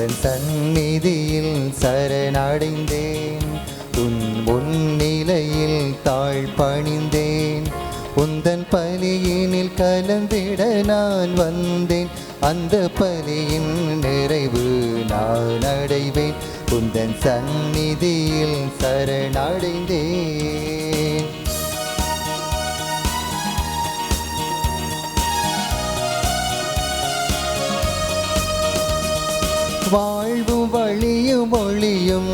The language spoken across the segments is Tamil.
உந்தன் சந்நிதியில் சரணடைந்தேன், உன் முன்னிலையில் தாழ் பணிந்தேன். உந்தன் பலியினில் கலந்திட நான் வந்தேன், அந்த பலியின் நிறைவு நான் அடைவேன். உந்தன் சந்நிதியில் சரணடைந்தேன். வாழ்வும் வழியும் ஒளியும்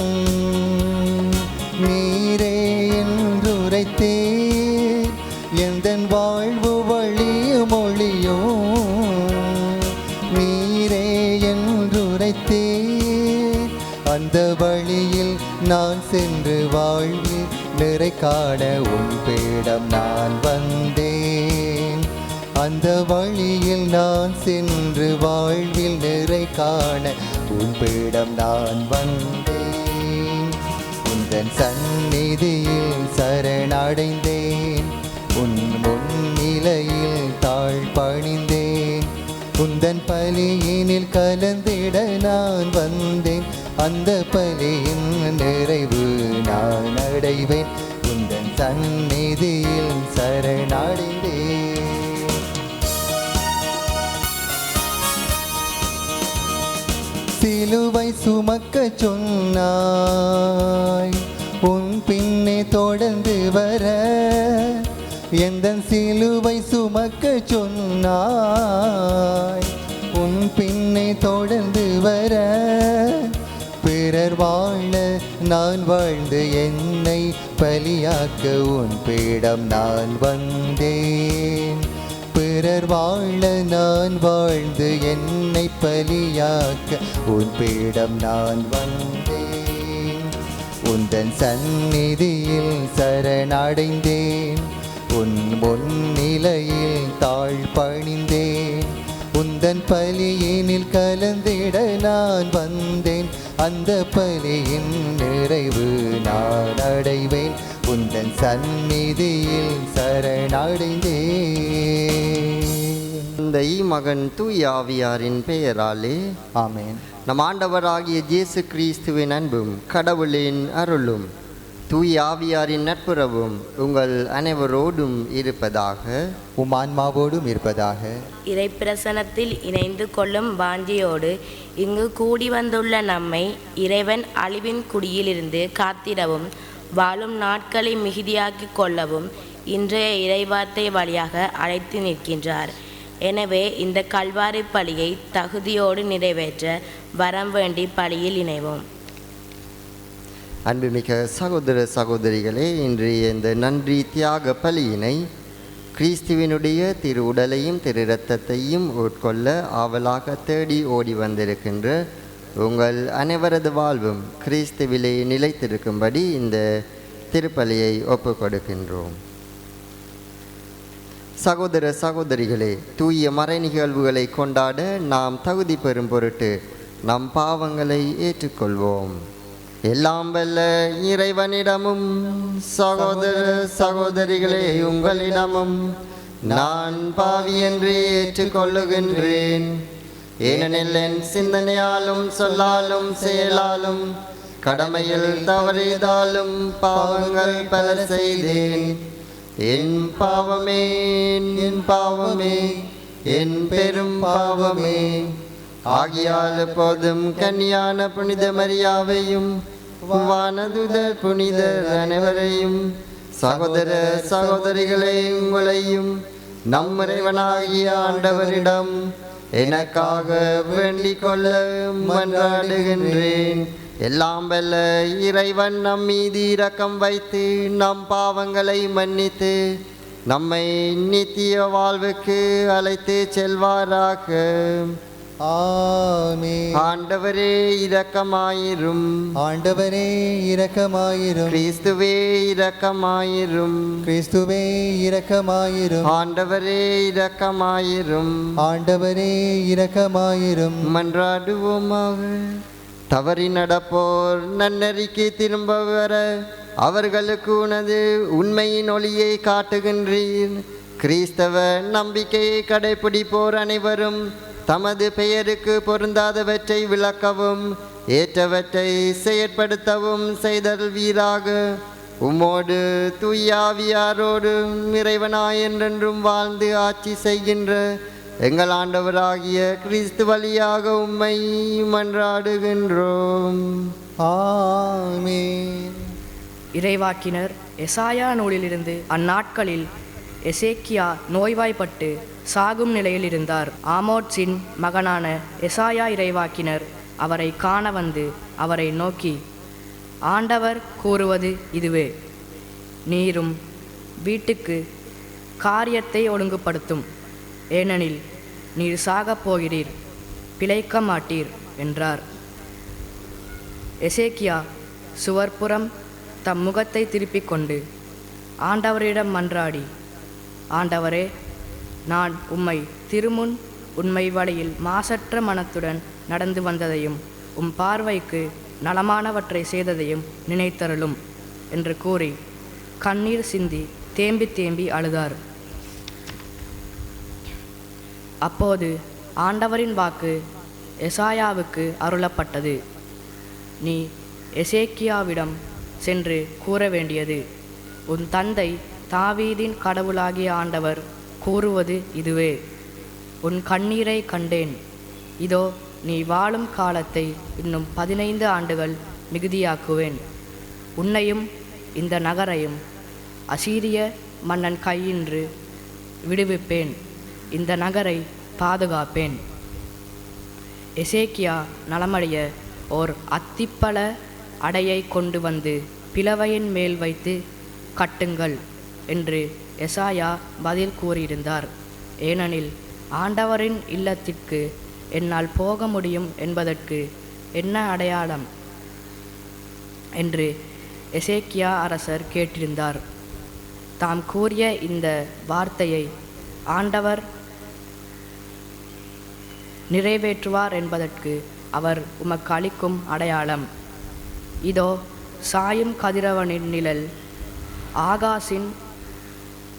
நீரே என்றுரைத்தேன், எந்தன் வாழ்வு வழியும் ஒளியும் நீரே என்றுரைத்தேன். அந்த வழியில் நான் சென்று வாழ்வில் நிறை காண உன் பீடம் நான் வந்தேன். அந்த வழியில் நான் சென்று வாழ்வில் நிறை காண உன் பீடம் நான் வந்தேன். உந்தன் சந்நிதியில் சரணடைந்தேன், உன் முன்னிலையில் தாழ் பணிந்தேன். உந்தன் பலியினில் கலந்திட நான் வந்தேன், அந்த பலியின் நிறைவு நான் அடைவேன். உந்தன் சந்நிதியில் சரணடைந்தேன். சிலுவை சுமக்க சொன்னாய், உன் பின்னே தொடர்ந்து வர. எந்தன் சிலுவை சுமக்க சொன்னாய், உன் பின்னே தொடர்ந்து வர. பிறர் வாழ நான் வாழ்ந்து என்னை பலியாக்க உன் பீடம் நான் வந்தேன். பிறர் வாழ நான் வாழ்ந்து என்னை பலியாக்க உன் பீடம் நான் வந்தேன். உந்தன் சந்நிதியில் சரணடைந்தேன், உன் முன்னிலையில் தாழ் பணிந்தேன். உந்தன் பலியினில் கலந்திட நான் வந்தேன், அந்த பலியின் நிறைவு நான் அடைவேன். உந்தன் சந்நிதியில் சரணடைந்தேன். தந்தை மகன் தூய ஆவியாரின் பெயராலே ஆமென். நம் ஆண்டவராகிய இயேசு கிறிஸ்துவின் அன்பும் கடவுளின் அருளும் தூய ஆவியாரின் நட்புறவும் உங்கள் அனைவரோடும் இருப்பதாக, உம் ஆன்மாவோடும் இருப்பதாக. இறைப்பிரசனத்தில் இணைந்து கொள்ளும் வாஞ்சியோடு இங்கு கூடி வந்துள்ள நம்மை இறைவன் அழிவின் குடியிலிருந்து காத்திடவும் வாழும் நாட்களை மிகுதியாக்கிக் கொள்ளவும் இன்றைய இறைவார்த்தை வழியாக அழைத்து நிற்கின்றார். எனவே இந்த கல்வாரி பலியை தகுதியோடு நிறைவேற்ற வரம் வேண்டி பலியில் இணைவோம். அன்புமிக்க சகோதர சகோதரிகளே, இன்றைய இந்த நன்றி தியாக பலியினை கிறிஸ்துவினுடைய திரு உடலையும் திரு இரத்தத்தையும் உட்கொள்ள ஆவலாக தேடி ஓடி வந்திருக்கின்ற உங்கள் அனைவரது வாழ்வும் கிறிஸ்துவிலே நிலைத்திருக்கும்படி இந்த திருப்பலியை ஒப்புக் கொடுக்கின்றோம். சகோதர சகோதரிகளே, தூய மறை நிகழ்வுகளை கொண்டாட நாம் தகுதி பெறும் பொருட்டு நம் பாவங்களை ஏற்றுக்கொள்வோம். எல்லாம் வல்ல இறைவனிடமும் சகோதர சகோதரிகளே உங்களிடமும் நான் பாவி என்று ஏற்றுக்கொள்ளுகின்றேன். ஏனெனில் என் சிந்தனையாலும் சொல்லாலும் செயலாலும் கடமையில் தவறியதாலும் பாவங்கள் பல செய்தேன். என் பாவமே, என் பாவமே, என் பெரும் பாவமே. ஆகியால் எப்போதும் கன்னியான புனித மரியாவையும் வானதுதர் புனிதர் அனைவரையும் சகோதர சகோதரிகளை உங்களையும் நம் இறைவனாகிய ஆண்டவரிடம் எனக்காக வேண்டிக் கொள்ள மன்றாடுகின்றேன். எல்லாம் வல்ல இறைவன் நம் மீது இரக்கம் வைத்து நம் பாவங்களை மன்னித்து நம்மை நித்திய வாழ்வுக்கு அழைத்து செல்வாராக. ஆமென். ஆண்டவரே இரக்கமாயிரும். ஆண்டவரே இரக்கமாயிரும். கிறிஸ்துவே இரக்கமாயிரும். கிறிஸ்துவே இரக்கமாயிரும். ஆண்டவரே இரக்கமாயிரும். ஆண்டவரே இரக்கமாயிரும். மன்றாடுவோமாக. தவறி நடப்போர் நன்னறிக்கை திரும்ப வர அவர்களுக்கு உனது உண்மையின் ஒளியை காட்டுகின்றீர். கிறிஸ்தவ நம்பிக்கையை கடைபிடிப்போர் அனைவரும் தமது பெயருக்கு பொருந்தாதவற்றை விளக்கவும் ஏற்றவற்றை செயற்படுத்தவும் செய்தல்வீராக. உம்மோடு தூயாவியாரோடு இறைவனாய் என்றென்றும் வாழ்ந்து ஆட்சி செய்கின்ற எங்கள் ஆண்டவராகிய கிறிஸ்து வழியாக உம்மை மன்றாடுகின்றோம். ஆமென். இறைவாக்கினர் எசாயா நூலிலிருந்து அந்நாட்களில் எசேக்கியா நோய்வாய்ப்பட்டு சாகும் நிலையில் இருந்தார். ஆமோத்சின் மகனான எசாயா இறைவாக்கினர் அவரை காண வந்து அவரை நோக்கி, ஆண்டவர் கூறுவது இதுவே, நீரும் வீட்டுக்கு காரியத்தை ஒழுங்குபடுத்தும், ஏனெனில் நீர் சாகப் போகிறீர், பிழைக்க மாட்டீர் என்றார். எசேக்கியா சுவர்புறம் தம் முகத்தை திருப்பிக் கொண்டு ஆண்டவரிடம் மன்றாடி, ஆண்டவரே, நான் உம்மை திருமுன் உண்மை வழியில் மாசற்ற மனத்துடன் நடந்து வந்ததையும் உம் பார்வைக்கு நலமானவற்றை செய்ததையும் நினைத்தருளும் என்று கூறி கண்ணீர் சிந்தி தேம்பி தேம்பி அழுதார். அப்போது ஆண்டவரின் வாக்கு எசாயாவுக்கு அருளப்பட்டது. நீ எசேக்கியாவிடம் சென்று கூற வேண்டியது, உன் தந்தை தாவீதின் கடவுளாகிய ஆண்டவர் கூறுவது இதுவே, உன் கண்ணீரை கண்டேன், இதோ நீ வாழும் காலத்தை இன்னும் 15 ஆண்டுகள் மிகுதியாக்குவேன், உன்னையும் இந்த நகரையும் அசீரிய மன்னன் கையின்று விடுவிப்பேன், இந்த நகரை பாதுகாப்பேன். எசேக்கியா நலமடைய ஓர் அத்திப்பழ அடையை கொண்டு வந்து பிளவையின் மேல் வைத்து கட்டுங்கள் என்று எசாயா பதில் கூறியிருந்தார். ஏனெனில் ஆண்டவரின் இல்லத்திற்கு என்னால் போக முடியும் என்பதற்கு என்ன அடையாளம் என்று எசேக்கியா அரசர் கேட்டிருந்தார். தாம் கூறிய இந்த வார்த்தையை ஆண்டவர் நிறைவேற்றுவார் என்பதற்கு அவர் உமக்கு அளிக்கும் அடையாளம், இதோ சாயும் கதிரவனின் நிழல் ஆகாசின்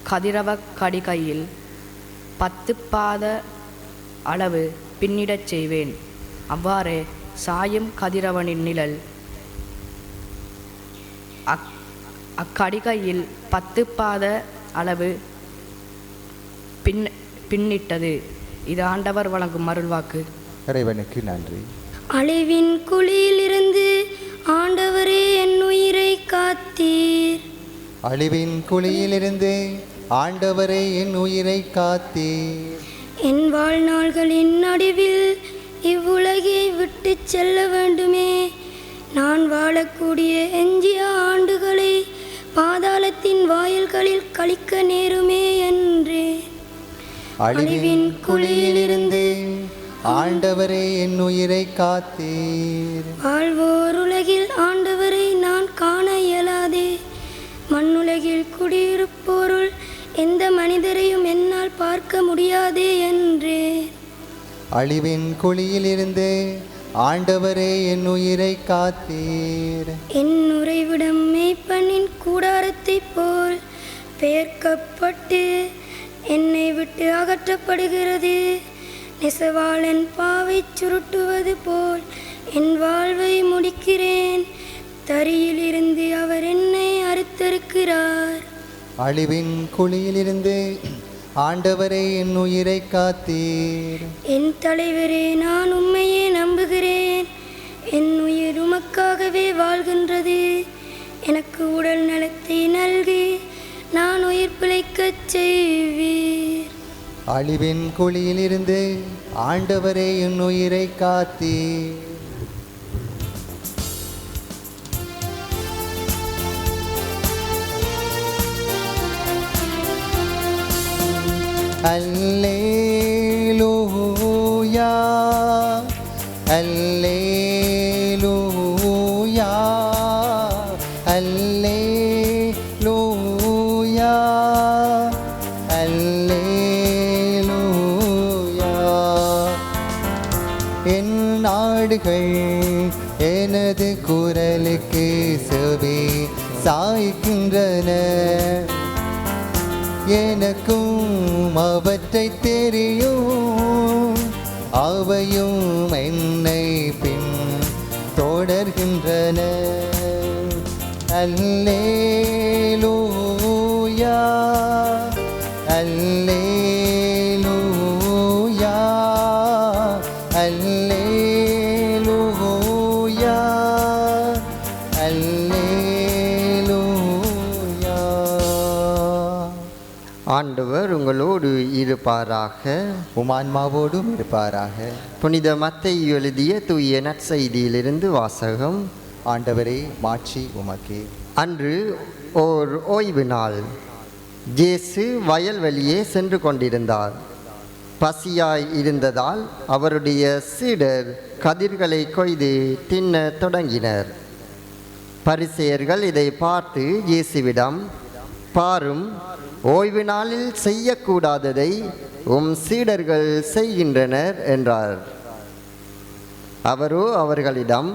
கதிரவக் கடிகையில் 10 பாத அளவு பின்னிடச் செய்வேன். அவ்வாறே சாயும் கதிரவனின் நிழல் அக்கடிகையில் 10 பாத அளவு பின்னிட்டது. இது ஆண்டவர் வழங்கும் அருள்வாக்கு. இறைவனுக்கு நன்றி. அழிவின் குழியிலிருந்து ஆண்டவரே என் உயிரை காத்தீர். அழிவின் குழியிலிருந்து ஆண்டவரே என் உயிரை காத்தீர். என் வாழ்நாள்களின் நடுவில் இவ்வுலகை விட்டு செல்ல வேண்டுமே, நான் வாழக்கூடிய எஞ்சிய ஆண்டுகளை பாதாளத்தின் வாயில்களில் கழிக்க நேருமே என்று. அழிவின் குழியிலிருந்து ஆண்டவரே என் உயிரை காத்தீர். வாழ்வோர் உலகில் ஆண்டவரை நான் காண இயலாதே, மண்ணுலகில் குடியிருப்போருள் எந்த மனிதரையும் என்னால் பார்க்க முடியாதே என்று. அழிவின் குழியிலிருந்து ஆண்டவரே என் உயிரை காத்தீர். என் உறைவிடம் மேய்ப்பனின் கூடாரத்தைப் போல் பெயர்க்கப்பட்டு என்னை விட்டு அகற்றப்படுகிறது. நெசவாளன் பாவை சுருட்டுவது போல் என் வாழ்வை முடிக்கிறேன். தரியிலிருந்து அவர் என்னை அறுத்தறுக்கிறார். அழிவின் குழியிலிருந்து ஆண்டவரே என் உயிரை காத்தீர். என் தலைவரே, நான் உம்மையே நம்புகிறேன். என் உயிர் உமக்காகவே வாழ்கின்றது. எனக்கு உடல் நலத்தை நல்கி நான் உயிர் பிழைக்கச் செய்வீர். அழிவின் குழியிலிருந்து ஆண்டவரே என் உயிரை காத்தீர். அல்லேலூயா அல்லேலூயா அல்லேலூயா அல்லேலூயா. என் நாடுகள் எனது குரலுக்கு செவி சாய்க்கின்றன. எனக்கும் அவற்றை தெரியும். அவையும் என்னை பின் தொடர்கின்றன. அல்லேலூயா அல்லேலூயா அல்லேலூயா அல்லேலூயா. ஆண்டவர் உங்களோடு இருப்பாராக. உமான்மாவோடும் இருப்பாராக. புனித மத்தேயு எழுதிய தூய நற்செய்தியிலிருந்து வாசகம். ஆண்டவரே, மாட்சி உமக்கே. அன்று ஓர் ஓய்வு நாள். இயேசு வயல்வெளியே சென்று கொண்டிருந்தார். பசியாய் இருந்ததால் அவருடைய சீடர் கதிர்களை கொய்து தின்ன தொடங்கினர். பரிசேயர்கள் இதை பார்த்து இயேசுவிடம், பாரும், ஓய்வு நாளில் செய்யக்கூடாததை உம் சீடர்கள் செய்கின்றனர் என்றார். அவரோ அவர்களிடம்,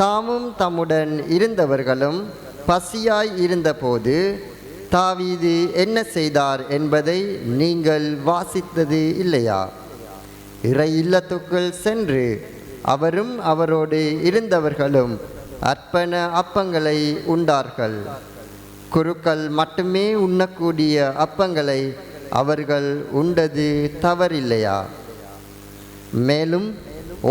தாமும் தம்முடன் இருந்தவர்களும் பசியாய் இருந்தபோது தாவீது என்ன செய்தார் என்பதை நீங்கள் வாசித்தது இல்லையா? இறை இல்லத்துக்குள் சென்று அவரும் அவரோடு இருந்தவர்களும் அர்ப்பண அப்பங்களை உண்டார்கள். குருக்கள் மட்டுமே உண்ணக்கூடிய அப்பங்களை அவர்கள் உண்டது தவறில்லையா? மேலும்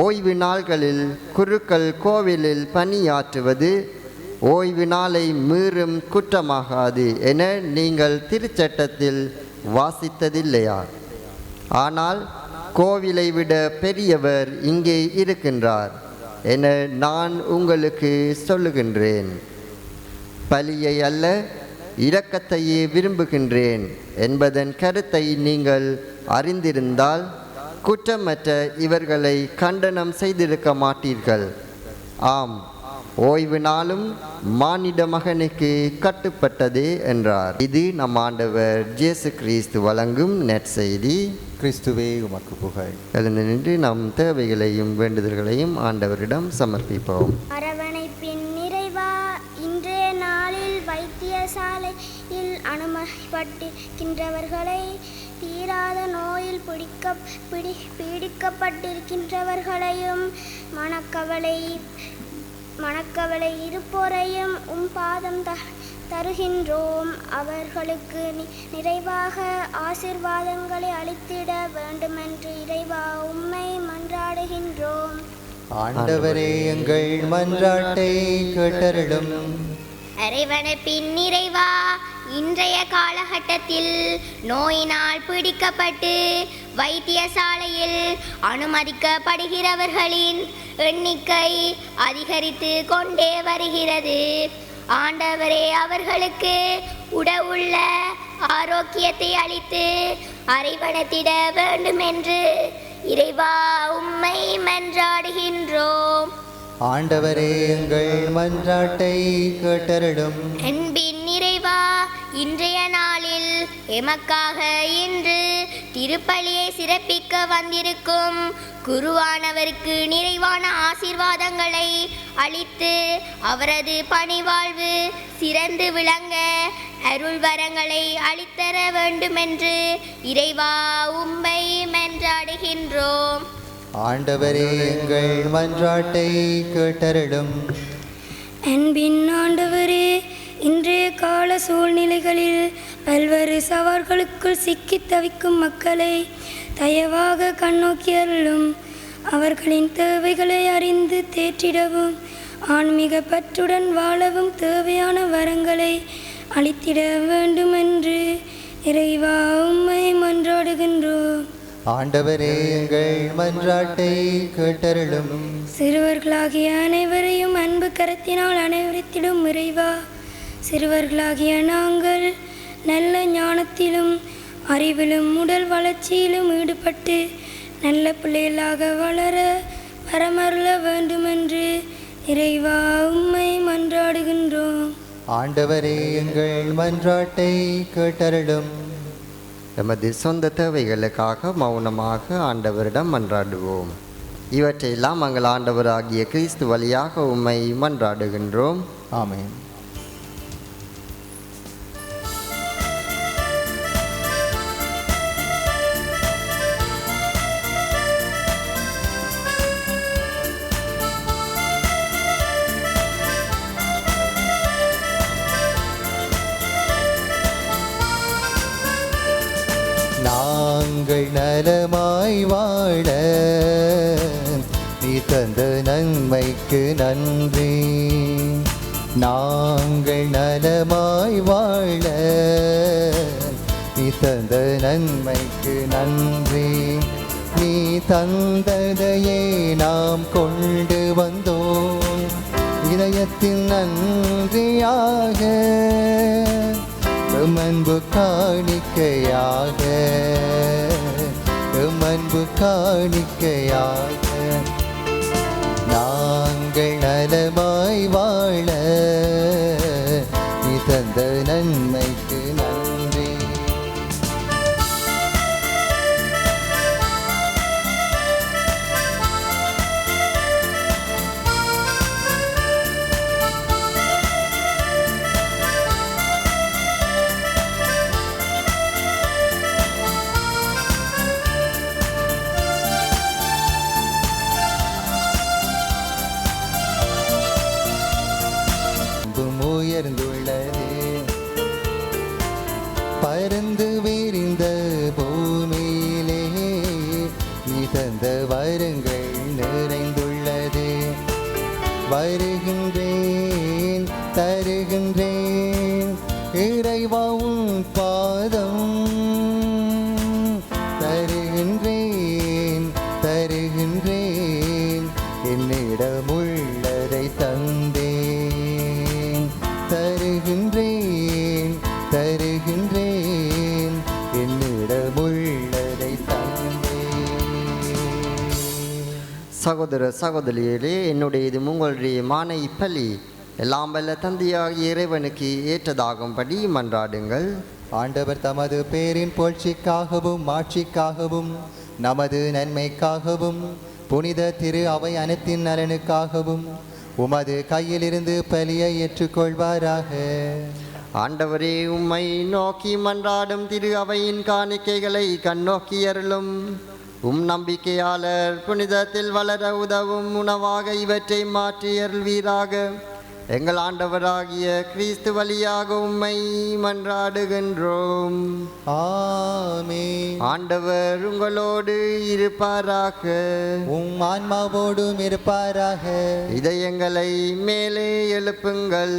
ஓய்வு நாள்களில் குருக்கள் கோவிலில் பணியாற்றுவது ஓய்வு நாளை மீறும் குற்றமாகாது என நீங்கள் திருச்சட்டத்தில் வாசித்ததில்லையா? ஆனால் கோவிலை விட பெரியவர் இங்கே இருக்கின்றார் என நான் உங்களுக்கு சொல்லுகின்றேன். பலியை அல்ல, இரக்கத்தையே விரும்புகின்றேன் என்பதன் கருத்தை நீங்கள் அறிந்திருந்தால் குற்றமற்ற இவர்களை கண்டனம் செய்திருக்க மாட்டீர்கள். ஆம், ஓய்வு நாளும் மானிட மகனுக்கு கட்டுப்பட்டதே என்றார். இது நம் ஆண்டவர் இயேசு கிறிஸ்து வழங்கும் நற்செய்தி. கிறிஸ்துவே உமக்கு புகழ். எழுந்து நின்று நம் தேவைகளையும் வேண்டுதல்களையும் ஆண்டவரிடம் சமர்ப்பிப்போம். அரவணைப்பின் நிறைவா, இன்றைய நாளில் வைத்தியசாலையில் அனுமதிப்பட்டிருக்கின்றவர்களை, தீராத நோயில் பீடிக்கப்பட்டிருக்கின்றவர்களையும், மனக்கவலை இருப்போரையும் பாதம் தருகின்றோம். அவர்களுக்கு நிறைவாக ஆசீர்வாதங்களை அளித்திட வேண்டுமென்று இறைவா உம்மை மன்றாடுகின்றோம். ஆண்டவரே, எங்கள் மன்றாட்டை கேட்டருளும். அரவணைப்பின் நிறைவா, இன்றைய காலகட்டத்தில் நோயினால் பீடிக்கப்பட்டு வைத்தியசாலையில் அனுமதிக்கப்படுகிறவர்களின் எண்ணிக்கை அதிகரித்து கொண்டே வருகிறது. ஆண்டவரே, அவர்களுக்கு உடவுள்ள ஆரோக்கியத்தை அளித்து அரவணைத்திட வேண்டும் என்று இறைவா உம்மை மன்றாடுகின்றோம். ஆண்டவரே, எங்கள் மன்றாட்டை கேட்டருளும். அன்பின் நிறைவா, இன்றைய நாளில் எமக்காக இன்று திருப்பலியை சிறப்பிக்க வந்திருக்கும் குருவானவருக்கு நிறைவான ஆசீர்வாதங்களை அளித்து அவரது பணிவாழ்வு சிறந்து விளங்க அருள் வரங்களை அளித்தர வேண்டுமென்று இறைவா உம்மை மன்றாடுகின்றோம். ஆண்டவரே, எங்கள் மன்றாட்டை கேட்டருளும். அன்பின் ஆண்டவரே, இன்றைய கால சூழ்நிலைகளில் பல்வேறு சவால்களுக்குள் சிக்கித் தவிக்கும் மக்களை தயவாக கண்ணோக்கி அருளும். அவர்களின் தேவைகளை அறிந்து தேற்றிடவும் ஆன்மீக பற்றுடன் வாழவும் தேவையான வரங்களை அளித்திட வேண்டுமென்று இறைவா உம்மை மன்றாடுகின்றோம். ஆண்டவரே, எங்கள் மன்றாட்டை கேட்டருளும். சிறுவர்களாகிய அனைவரையும் அன்பு கரத்தினால் அனைவரித்திடும் இறைவா, சிறுவர்களாகிய நாங்கள் நல்ல ஞானத்திலும் அறிவிலும் உடல் வளர்ச்சியிலும் ஈடுபட்டு நல்ல பிள்ளைகளாக வளர வரமருள வேண்டுமென்று இறைவா உம்மை மன்றாடுகின்றோம். ஆண்டவரே, எங்கள் மன்றாட்டை கேட்டருளும். எமது சொந்த தேவைகளுக்காக மௌனமாக ஆண்டவரிடம் மன்றாடுவோம். இவற்றையெல்லாம் எங்கள் ஆண்டவராகிய கிறிஸ்து வழியாக உம்மை மன்றாடுகின்றோம். ஆமென். நாங்கள் நலமாய் வாழ நீ தந்த நன்மைக்கு நன்றி. நாங்கள் நலமாய் வாழ நீ தந்த நன்மைக்கு நன்றி. நீ தந்ததையே நாம் கொண்டு வந்தோம் இதயத்தின் நன்றியாக, அன்பு காணிக்கையாக, அன்பு காணிக்கையாக. நாங்கள் நலமாய் வாழ நீ தந்த நன்மைக்கு நன்றி. உயர்ந்துள்ளது பரந்து விரிந்த பூமியிலே நீ தந்த வரங்கள் நிறைந்துள்ளது. வருகின்றேன் தருகின்றேன் இறைவா உன் பாதம், தருகின்றேன் தருகின்றேன் என்னிடமுள்ளதை தந்தேன், தருகின்றேன் தருகின்றேன் என்னிடமுள்ளதை தந்தேன். சகோதர சகோதரிகளே, என்னுடைய இது உங்களுடைய மான இப்பலி எல்லாம் வல்ல தந்தையாகிய இறைவனுக்கு ஏற்றதாகும்படி மன்றாடுங்கள். ஆண்டவர் தமது பேரின் புகழ்ச்சிக்காகவும் மாட்சிக்காகவும் நமது நன்மைக்காகவும் புனித திரு அவை அனைத்தின் நலனுக்காகவும் உமது கையிலிருந்து பலியை ஏற்றுக்கொள்வாராக. ஆண்டவரே, உம்மை நோக்கி மன்றாடும் திரு அவையின் காணிக்கைகளை கண்ணோக்கி அருளும். நம்பிக்கையாளர் புனிதத்தில் வளர உதவும் உணவாக இவற்றை மாற்றி அருள்வீராக. எங்கள் ஆண்டவராகிய கிறிஸ்து வழியாக உம்மை மன்றாடுகின்றோம். ஆமென். ஆண்டவர் உங்களோடு இருப்பாராக. உம் ஆன்மாவோடும் இருப்பாராக. இதயங்களை மேலே எழுப்புங்கள்.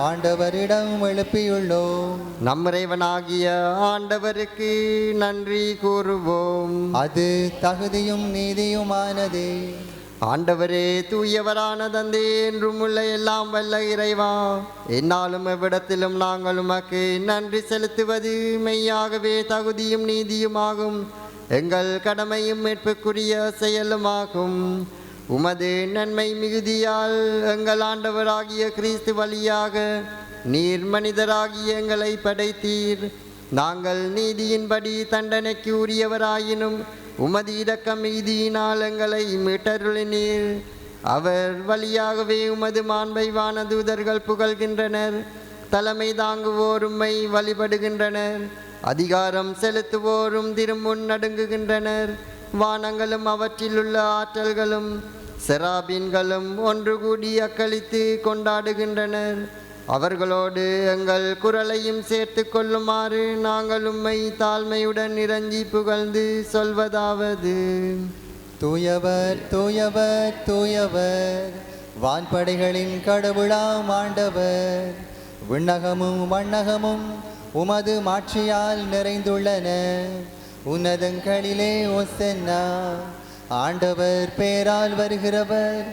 ஆண்டவரிடம் எழுப்பியுள்ளோம். நம் இறைவனாகிய ஆண்டவருக்கு நன்றி கூறுவோம். அது தகுதியும் நீதியுமானதே. ஆண்டவரே, தூயவரான தந்தை, என்றும் உள்ள எல்லாம் வல்ல இறைவா, என்னாலும் எவ்விடத்திலும் நாங்கள் உமக்கு நன்றி செலுத்துவது மெய்யாகவே தகுதியும் நீதியுமாகும். எங்கள் கடமையும் மீட்புக்குரிய செயலுமாகும். உமது நன்மை மிகுதியால் எங்கள் ஆண்டவராகிய கிறிஸ்து வழியாக நீர் மனிதராகிய எங்களை படைத்தீர். நாங்கள் நீதியின்படி தண்டனைக்கு உரியவராயினும் உமது இரக்கம் மிகுதியினால் எங்களை மீட்டருளினீர். அவர் வழியாகவே உமது மாண்பை வானதூதர்கள் புகழ்கின்றனர். தலைமை தாங்குவோர் உம்மை வழிபடுகின்றனர். அதிகாரம் செலுத்துவோரும் திருமுன் நடுங்குகின்றனர். வானங்களும் அவற்றிலுள்ள ஆற்றல்களும் செராபீன்களும் ஒன்று கூடி அக்களித்து கொண்டாடுகின்றனர். அவர்களோடு எங்கள் குரலையும் சேர்த்து கொள்ளுமாறு நாங்கள் உம்மை தாழ்மையுடன் இறஞ்சி புகழ்ந்து சொல்வதாவது: தூயவர் தூயவர் தூயவர், வான்படைகளின் கடவுளாம் ஆண்டவர். விண்ணகமும் மண்ணகமும் உமது மாட்சியால் நிறைந்துள்ளன. உன்னதங்களிலே ஓசன்னா. ஆண்டவர் பேரால் வருகிறவர்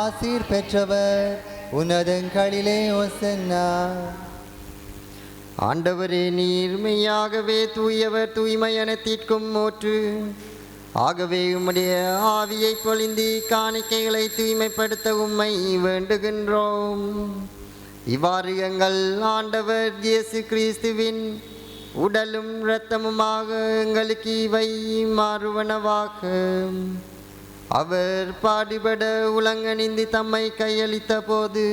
ஆசீர் பெற்றவர். உன்னதங்களிலே ஓசன்னா. ஆண்டவரே, நீர் மெய்யாகவே தூயவர், தூய்மை அனைத்திற்கும் ஊற்று. ஆகவே உம்முடைய ஆவியை பொழிந்து காணிக்கைகளை தூய்மைப்படுத்த உம்மை வேண்டுகின்றோம். இவ்வாறு எங்கள் ஆண்டவர் இயேசு கிறிஸ்துவின் உடலும் இரத்தமுமாக எங்களுக்கு இவை மாறுவனவாக. அவர் பாடுபட உலங்கணிந்து தம்மை கையளித்த போது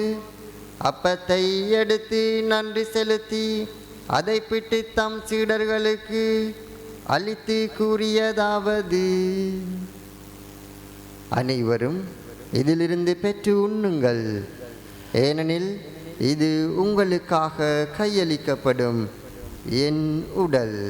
அப்பத்தை எடுத்து நன்றி செலுத்தி அதை பிட்டு தம் சீடர்களுக்கு அளித்து கூறியதாவது: அனைவரும் இதிலிருந்து பெற்று உண்ணுங்கள். ஏனெனில் இது உங்களுக்காக கையளிக்கப்படும் என் உடல்.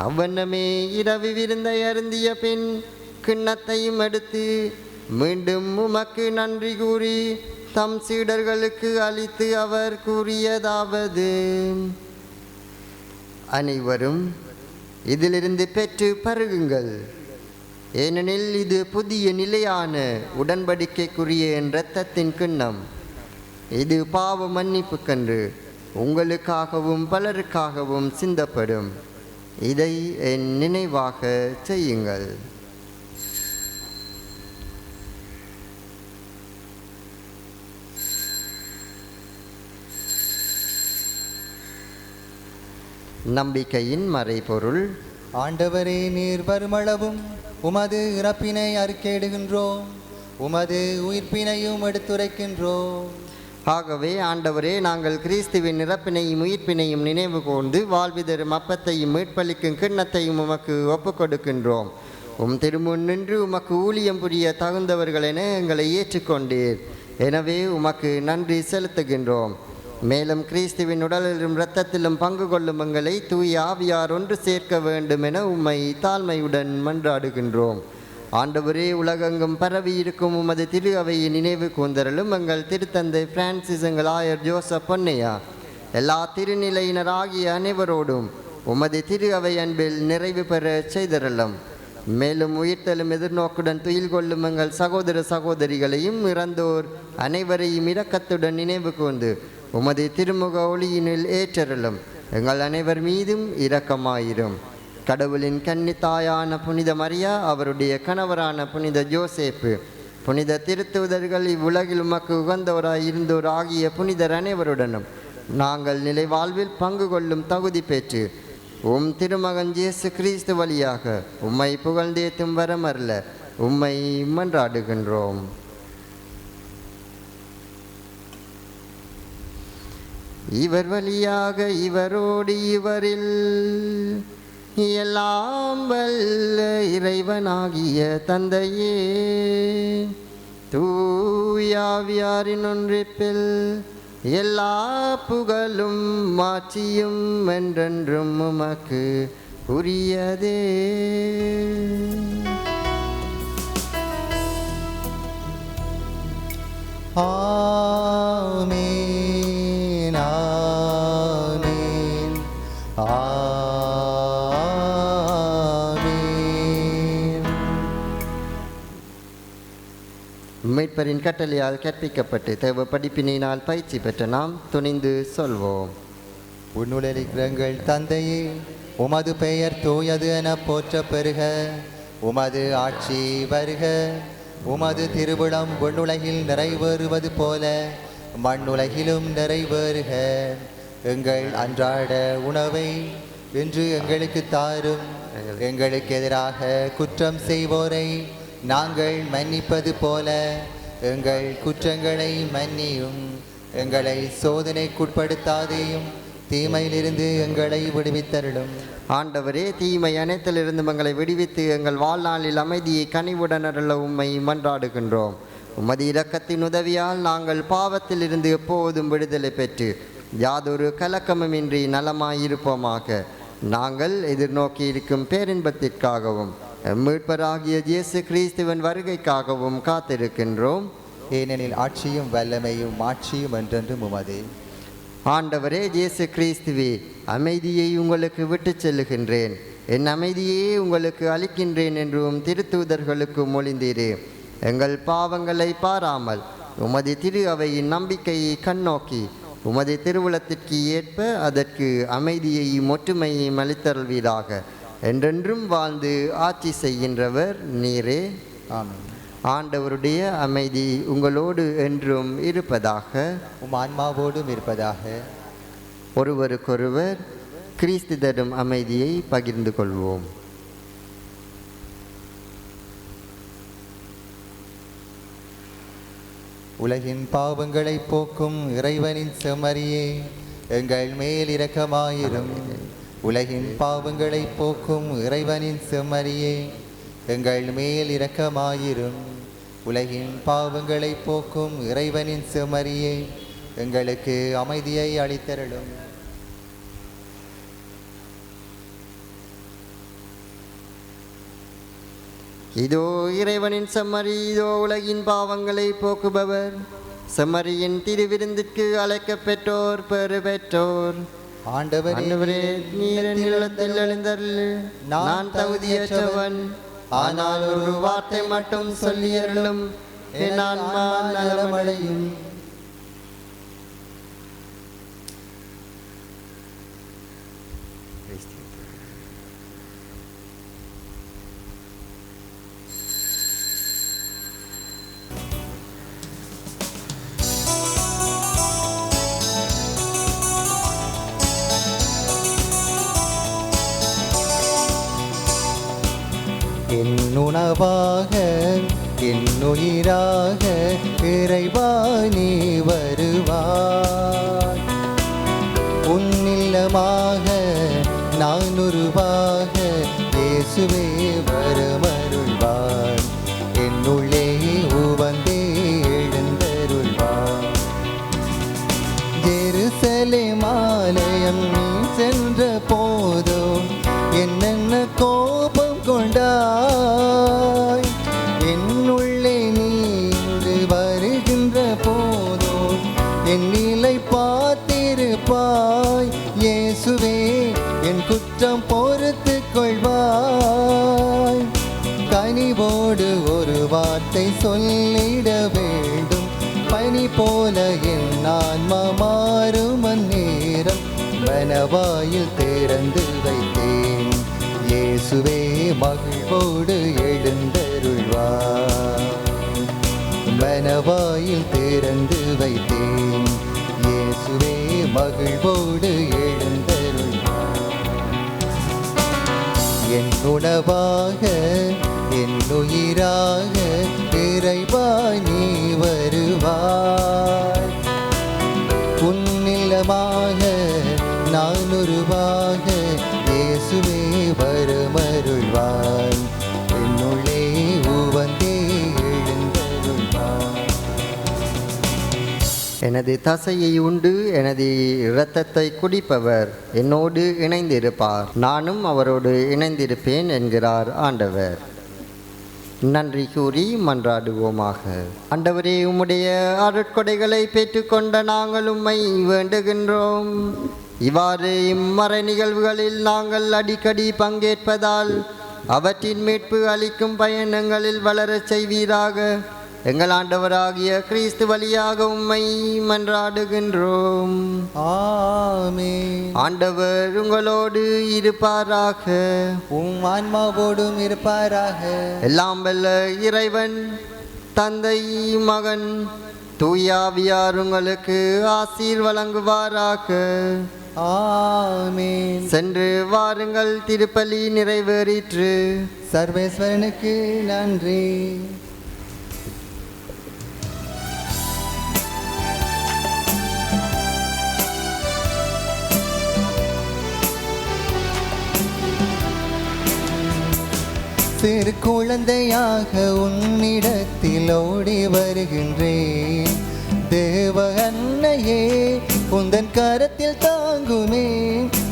அவ்வண்ணமே இரவு விருந்தை அருந்திய பின் கிண்ணத்தையும் எடுத்து மீண்டும் உமக்கு நன்றி கூறி தம் சீடர்களுக்கு அளித்து அவர் கூறியதாவது: அனைவரும் இதிலிருந்து பெற்று பருகுங்கள், ஏனெனில் இது புதிய நிலையான உடன்படிக்கைக்குரிய என் இரத்தத்தின் கிண்ணம். இது பாவ மன்னிப்புக்கன்று உங்களுக்காகவும் பலருக்காகவும் சிந்தப்படும். இதை என் நினைவாக செய்யுங்கள். நம்பிக்கையின் மறைபொருள். ஆண்டவரே, நீர் வருமளவும் உமது இறப்பினை அறிக்கையிடுகின்றோம், உமது உயிர்ப்பினையும் எடுத்துரைக்கின்றோம். ஆகவே ஆண்டவரே, நாங்கள் கிறிஸ்துவின் இறப்பினையும் உயிர்ப்பினையும் நினைவு கூர்ந்து வாழ்வு தரும் அப்பத்தையும் மீட்பளிக்கும் கிண்ணத்தையும் உமக்கு ஒப்புக் கொடுக்கின்றோம். திருமுன் நின்று உமக்கு ஊழியம் புரிய தகுந்தவர்கள் என எங்களை ஏற்றுக்கொண்டீர். எனவே உமக்கு நன்றி செலுத்துகின்றோம். மேலும் கிறிஸ்துவின் உடலிலும் இரத்தத்திலும் பங்கு கொள்ளும் எங்களை தூய ஆவியார் ஒன்று சேர்க்க வேண்டும் என உம்மை தாழ்மையுடன் மன்றாடுகின்றோம். ஆண்டவரே, உலகெங்கும் பரவி இருக்கும் உமது திரு அவையை நினைவு கூந்தரலும் எங்கள் திருத்தந்தை பிரான்சிஸ், எங்கள் ஆயர் ஜோசப் பொன்னையா, எல்லா திருநிலையினராகிய அனைவரோடும் உமது திரு அவை அன்பில் நிறைவு பெற செய்தரலும். மேலும் உயிர்த்தலும் எதிர்நோக்குடன் துயில் கொள்ளும் எங்கள் சகோதர சகோதரிகளையும் இறந்தோர் அனைவரையும் இரக்கத்துடன் நினைவு கூர்ந்து உமது திருமுக ஒளியினில் ஏற்றருளும். எங்கள் அனைவர் மீதும் இரக்கமாயிரும். கடவுளின் கன்னித்தாயான புனித மரியா, அவருடைய கணவரான புனித ஜோசேப்பு, புனித திருத்தூதர்கள், இவ்வுலகில் உமக்கு உகந்தவராய் இருந்தோர் ஆகிய புனிதர் அனைவருடனும் நாங்கள் நிலை வாழ்வில் பங்கு கொள்ளும் தகுதி பெற்று திருமகன் இயேசு கிறிஸ்து வழியாக உம்மை புகழ்ந்தேத்தும் வரமல்ல உம்மை மன்றாடுகின்றோம். இவர் வழியாக இவரோடு இவரில் எல்லாம் வல்ல இறைவனாகிய தந்தையே, தூயாவியாரின் ஒன்றிப்பில் எல்லா புகழும் மாட்சியும் என்றென்றும் உமக்கு உரியதே. ஆமென், ஆமென், ஆமென். மீட்பரின் கட்டளையால் கற்பிக்கப்பட்டு தேவ படிப்பினால் பயிற்சி பெற்ற நாம் துணிந்து சொல்வோம். உன்னுலகிற எங்கள் தந்தையே, உமது பெயர் தூயது என போற்ற பெறுக. உமது ஆட்சி வருக. உமது திருவிழம் விண்ணுலகில் நிறைவேறுவது போல மண்ணுலகிலும் நிறைவேறுக. எங்கள் அன்றாட உணவை இன்று எங்களுக்கு தாரும். எங்களுக்கு எதிராக குற்றம் செய்வோரை நாங்கள் மன்னிப்பது போல எங்கள் குற்றங்களை மன்னியும். எங்களை சோதனைக்குட்படுத்தாதேயும், தீமையிலிருந்து எங்களை விடுவித்தருளும். ஆண்டவரே, தீமை அனைத்திலிருந்து எங்களை விடுவித்து எங்கள் வாழ்நாளில் அமைதியை கனிவுடன் அருள உம்மை மன்றாடுகின்றோம். உமது இரக்கத்தின் உதவியால் நாங்கள் பாவத்திலிருந்து எப்போதும் விடுதலை பெற்று யாதொரு கலக்கமுமின்றி நலமாயிருப்போமாக. நாங்கள் எதிர்நோக்கி இருக்கும் பேரின்பத்திற்காகவும் மீட்பராகிய இயேசு கிறிஸ்துவின் வருகைக்காகவும் காத்திருக்கின்றோம். ஏனெனில் ஆட்சியும் வல்லமையும் மாட்சியும் என்றென்றும் உமதே. ஆண்டவரே இயேசு கிறிஸ்துவே, அமைதியை உங்களுக்கு விட்டு செல்லுகின்றேன், என் அமைதியே உங்களுக்கு அளிக்கின்றேன் என்றும் திருத்தூதர்களுக்கு மொழிந்தீரே. எங்கள் பாவங்களை பாராமல் உமது திரு அவையின் நம்பிக்கையை கண்ணோக்கி உமது திருவுளத்திற்கு ஏற்ப அதற்கு அமைதியையும் ஒற்றுமையையும் அளித்தருள்வீராக. என்றென்றும் வாழ்ந்து ஆட்சி செய்கின்றவர் நீரே. ஆமென். ஆண்டவருடைய அமைதி உங்களோடு என்றும் இருப்பதாக. உம் ஆன்மாவோடும் இருப்பதாக. ஒருவருக்கொருவர் கிறிஸ்து தரும் அமைதியை பகிர்ந்து கொள்வோம். உலகின் பாவங்களை போக்கும் இறைவனின் செம்மறியே, எங்கள் மேல் இரக்கமாயிரும். உலகின் பாவங்களை போக்கும் இறைவனின் செம்மறியே, எங்கள் மேல் இரக்கமாயிரும். உலகின் பாவங்களை போக்கும் இறைவனின் செம்மறியே, எங்களுக்கு அமைதியை அளித்தருளும். இதோ இறைவனின் செம்மறி, இதோ உலகின் பாவங்களை போக்குபவர். செம்மறியின் திருவிருந்திற்கு அழைக்கப் பெற்றோர் பெறு பெற்றோர். ஆண்டவரே, நீர் என் இல்லத்தில் எழுந்தருளு. நான் தகுதியற்றவன், ஆனால் ஒரு வார்த்தை மட்டும் சொல்லியருளும், என் ஆன்மா நலமடையும். என் உணவாக என் உயிராக இறைவா நீ வருவாய். உன்னில்லமாக நான் உருவாக இயேசுவே வரமருள்வாய். என்னுள்ளே உவந்தே எழுந்தருள்வாய். ஜெருசலேம் ஆலயம் நீ சென்ற போதும் என்னென்ன கோபம் கொண்டாய். என்னுள்ளே நீண்டு வருகின்ற போதும் என் நிலை பார்த்திருப்பாய். இயேசுவே என் குற்றம் பொறுத்து கொள்வாய். கனிவோடு ஒரு வார்த்தை சொல்லிட வேண்டும். பனி போல என் ஆன்மா மாறும் அந்நேரம் மனவாயில் திறந்து வைத்தேன். இயேசுவே மகிழ்வோடு எழுந்தருள்வாய். மனவாயில் திறந்து வைத்தேன். இயேசுவே மகிழ்வோடு எழுந்தருள்வாய். என் உணவாக என் உயிராக இறைவா நீ வருவாய். உன்னிலமாக நான் உருவாக இயேசுவே வரமருள்வாய். என்னுள்ளே உவந்தே எழுந்தருள்வாய். எனது தசையை உண்டு எனது இரத்தத்தை குடிப்பவர் என்னோடு இணைந்திருப்பார், நானும் அவரோடு இணைந்திருப்பேன் என்கிறார் ஆண்டவர். நன்றி கூறி மன்றாடுவோமாக. ஆண்டவரே, உம்முடைய அருட்கொடைகளை பெற்றுக்கொண்ட நாங்கள் உம்மை வேண்டுகின்றோம். இவ்வாறு இம்மறை நிகழ்வுகளில் நாங்கள் அடிக்கடி பங்கேற்பதால் அவற்றின் மீட்பு அளிக்கும் பயணங்களில் வளரச் செய்வீராக. எங்கள் ஆண்டவராகிய கிறிஸ்து வழியாக உம்மை மன்றாடுகின்றோம். ஆமென். ஆண்டவர் உங்களோடு இருப்பாராக. உம் ஆன்மாவோடும் இருப்பாராக. எல்லாம் வல்ல இறைவன் தந்தை மகன் தூயாவியார் உங்களுக்கு ஆசீர் வழங்குவாராக. ஆமென். சென்று வாருங்கள், திருப்பலி நிறைவேறிற்று. சர்வேஸ்வரனுக்கு நன்றி. சிறு குழந்தையாக உன்னிடத்தில் ஓடி வருகின்றேன். தேவ அன்னையே உந்தன் கரத்தில் தாங்குமே.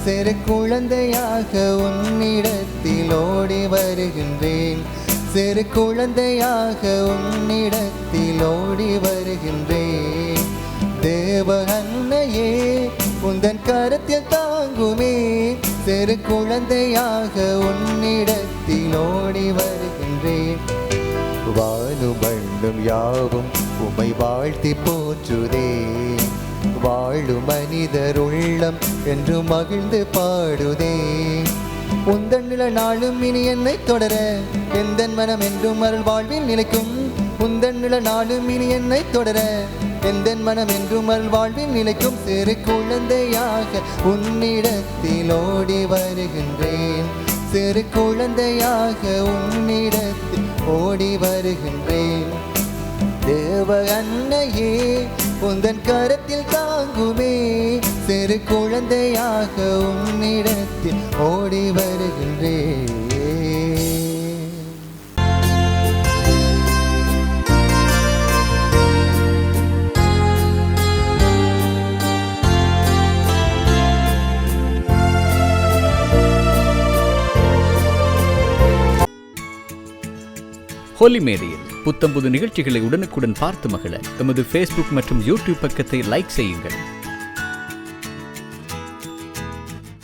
சிறு குழந்தையாக உன்னிடத்தில் ஓடி வருகின்றேன். சிறு குழந்தையாக உன்னிடத்தில் ஓடி வருகின்றேன். தேவ அன்னையே உந்தன் கரத்தில் தாங்குமே. சிறு குழந்தையாக உன்னிடத்தில் ஓடி வருகின்றேன். வாழும் மண்ணும் யாவும் உமை வாழ்த்தி போற்றுதே. வாழும் மனிதர் உள்ளம் என்று மகிழ்ந்து பாடுதே. உந்தன் நில நாளும் இனி என்னை தொடர எந்தன் மனம் என்றும் அருள் வாழ்வில் நிலைக்கும். உந்தன் நில நாளும் இனி என்னை தொடர எந்தன் மனம் என்றும் அருள் வாழ்வில் நிலைக்கும். சிறு குழந்தையாக உன்னிடத்தில் ஓடி வருகின்றேன். சிறு குழந்தையாக உன்னிடத்தில் ஓடி வருகின்றேன். தேவ அன்னையே உந்தன் கரத்தில் தாங்குமே. சிறு குழந்தையாக உன்னிடத்தில் ஓடி வருகின்றேன். ஹோலி மேடையில் புத்தம்புது நிகழ்ச்சிகளை உடனுக்குடன் பார்த்து மகிழ எமது ஃபேஸ்புக் மற்றும் யூடியூப் பக்கத்தை லைக் செய்யுங்கள்.